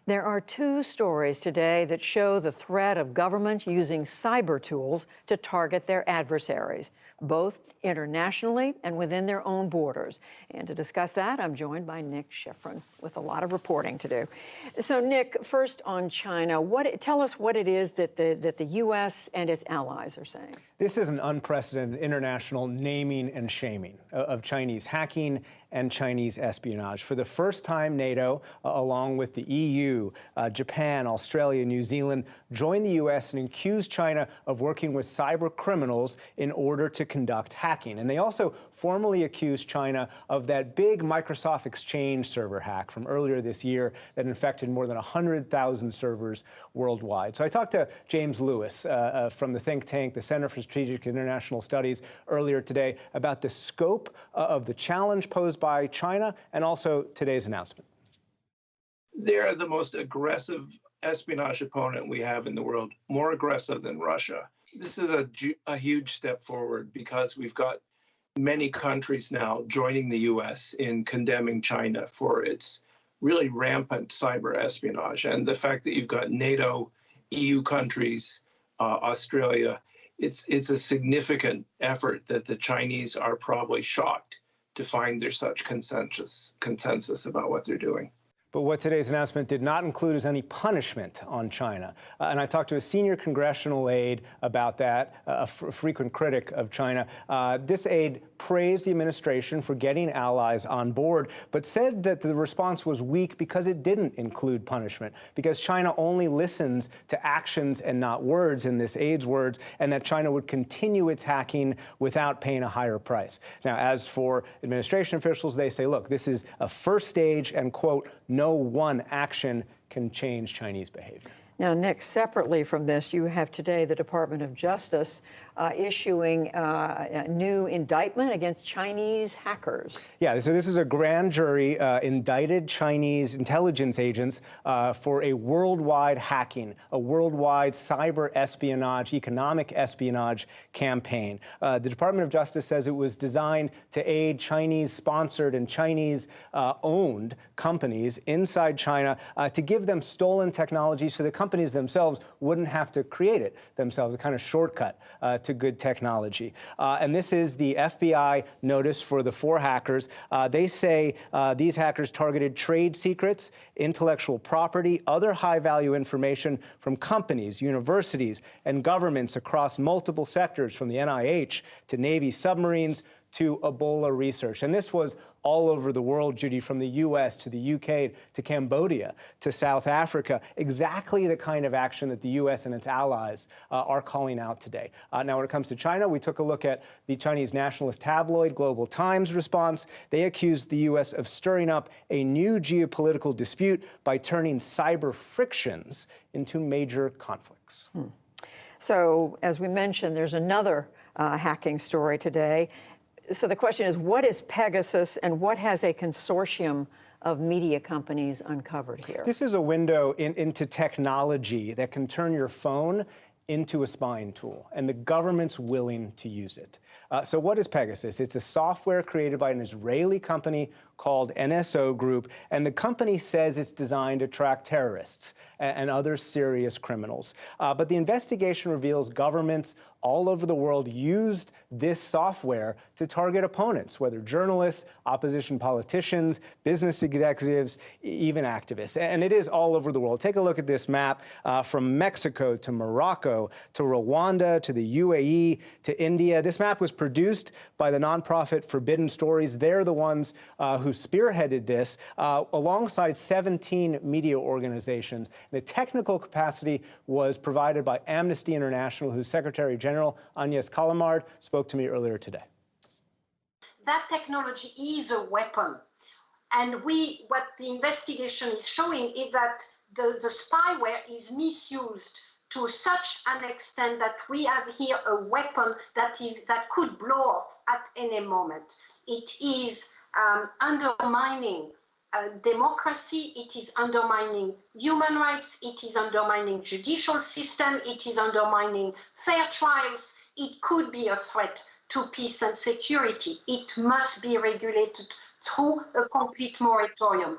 There are two stories today that show the threat of governments using cyber tools to target their adversaries, both internationally and within their own borders. And to discuss that, I'm joined by Nick Schifrin with a lot of reporting to do. So, Nick, first on China, tell us what it is that the U.S. and its allies are saying. This is an unprecedented international naming and shaming of Chinese hacking and Chinese espionage. For the first time, NATO, along with the EU, Japan, Australia, New Zealand, joined the U.S. and accused China of working with cyber criminals in order to conduct hacking. And they also formally accused China of that big Microsoft Exchange server hack from earlier this year that infected more than 100,000 servers worldwide. So I talked to James Lewis from the think tank, the Center for Strategic International Studies, earlier today about the scope of the challenge posed by China and also today's announcement. They're the most aggressive espionage opponent we have in the world, more aggressive than Russia. This is a huge step forward because we've got many countries now joining the U.S. in condemning China for its really rampant cyber espionage. And the fact that you've got NATO, EU countries, Australia, it's a significant effort that the Chinese are probably shocked to find there's such consensus about what they're doing. But what today's announcement did not include is any punishment on China. And I talked to a senior congressional aide about that, a frequent critic of China. This aide praised the administration for getting allies on board, but said that the response was weak because it didn't include punishment, because China only listens to actions and not words, in this aide's words, and that China would continue its hacking without paying a higher price. Now, as for administration officials, they say, look, this is a first stage and, quote, no one action can change Chinese behavior. Now, Nick, separately from this, you have today the Department of Justice issuing a new indictment against Chinese hackers. Yeah, so this is a grand jury indicted Chinese intelligence agents for a worldwide hacking, a worldwide cyber espionage, economic espionage campaign. The Department of Justice says it was designed to aid Chinese-sponsored and Chinese-owned companies inside China to give them stolen technology so the companies themselves wouldn't have to create it themselves, a kind of shortcut to good technology. And this is the FBI notice for the four hackers. They say these hackers targeted trade secrets, intellectual property, other high-value information from companies, universities, and governments across multiple sectors, from the NIH to Navy submarines to Ebola research. And this was all over the world, Judy, from the U.S. to the U.K. to Cambodia to South Africa, exactly the kind of action that the U.S. and its allies are calling out today. Now, when it comes to China, we took a look at the Chinese nationalist tabloid Global Times response. They accused the U.S. of stirring up a new geopolitical dispute by turning cyber frictions into major conflicts. So, as we mentioned, there's another hacking story today. So the question is, what is Pegasus and what has a consortium of media companies uncovered here? This is a window into technology that can turn your phone into a spying tool, and the government's willing to use it. So what is Pegasus? It's a software created by an Israeli company called NSO Group, and the company says it's designed to track terrorists and other serious criminals. But the investigation reveals governments all over the world used this software to target opponents, whether journalists, opposition politicians, business executives, even activists. And it is all over the world. Take a look at this map from Mexico to Morocco to Rwanda to the UAE to India. This map was produced by the nonprofit Forbidden Stories. They're the ones who spearheaded this alongside 17 media organizations. The technical capacity was provided by Amnesty International, whose Secretary General Agnes Callamard spoke to me earlier today. That technology is a weapon. And what the investigation is showing is that the spyware is misused to such an extent that we have here a weapon that could blow off at any moment. It is undermining democracy, it is undermining human rights, it is undermining judicial system, it is undermining fair trials. It could be a threat to peace and security. It must be regulated through a complete moratorium.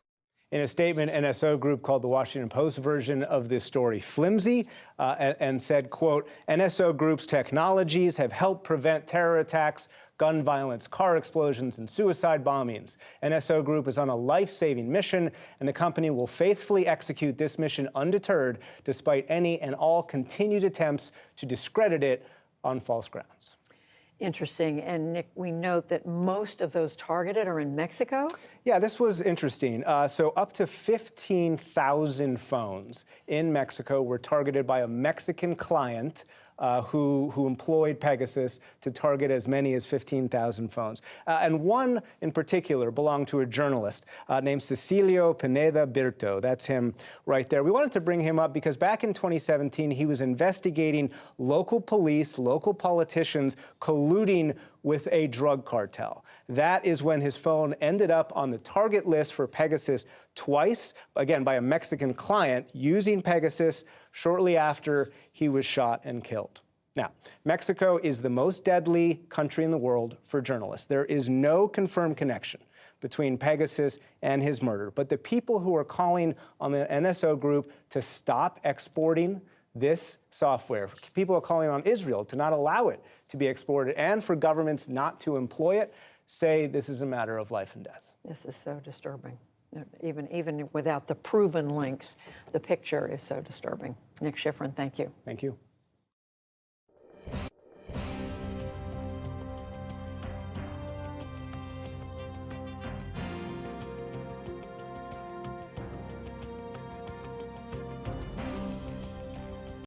In a statement, NSO Group called the Washington Post version of this story flimsy and said, quote, NSO Group's technologies have helped prevent terror attacks, gun violence, car explosions, and suicide bombings. NSO Group is on a life-saving mission, and the company will faithfully execute this mission undeterred despite any and all continued attempts to discredit it on false grounds. Interesting. And Nick, we note that most of those targeted are in Mexico? Yeah, this was interesting. So up to 15,000 phones in Mexico were targeted by a Mexican client who employed Pegasus to target as many as 15,000 phones. And one in particular belonged to a journalist named Cecilio Pineda Birto. That's him right there. We wanted to bring him up because back in 2017, he was investigating local police, local politicians colluding with a drug cartel. That is when his phone ended up on the target list for Pegasus twice, again, by a Mexican client using Pegasus shortly after he was shot and killed. Now, Mexico is the most deadly country in the world for journalists. There is no confirmed connection between Pegasus and his murder. But the people who are calling on the NSO Group to stop exporting this software, people are calling on Israel to not allow it to be exported and for governments not to employ it, say this is a matter of life and death. This is so disturbing. Even without the proven links, the picture is so disturbing. Nick Schifrin, thank you. Thank you.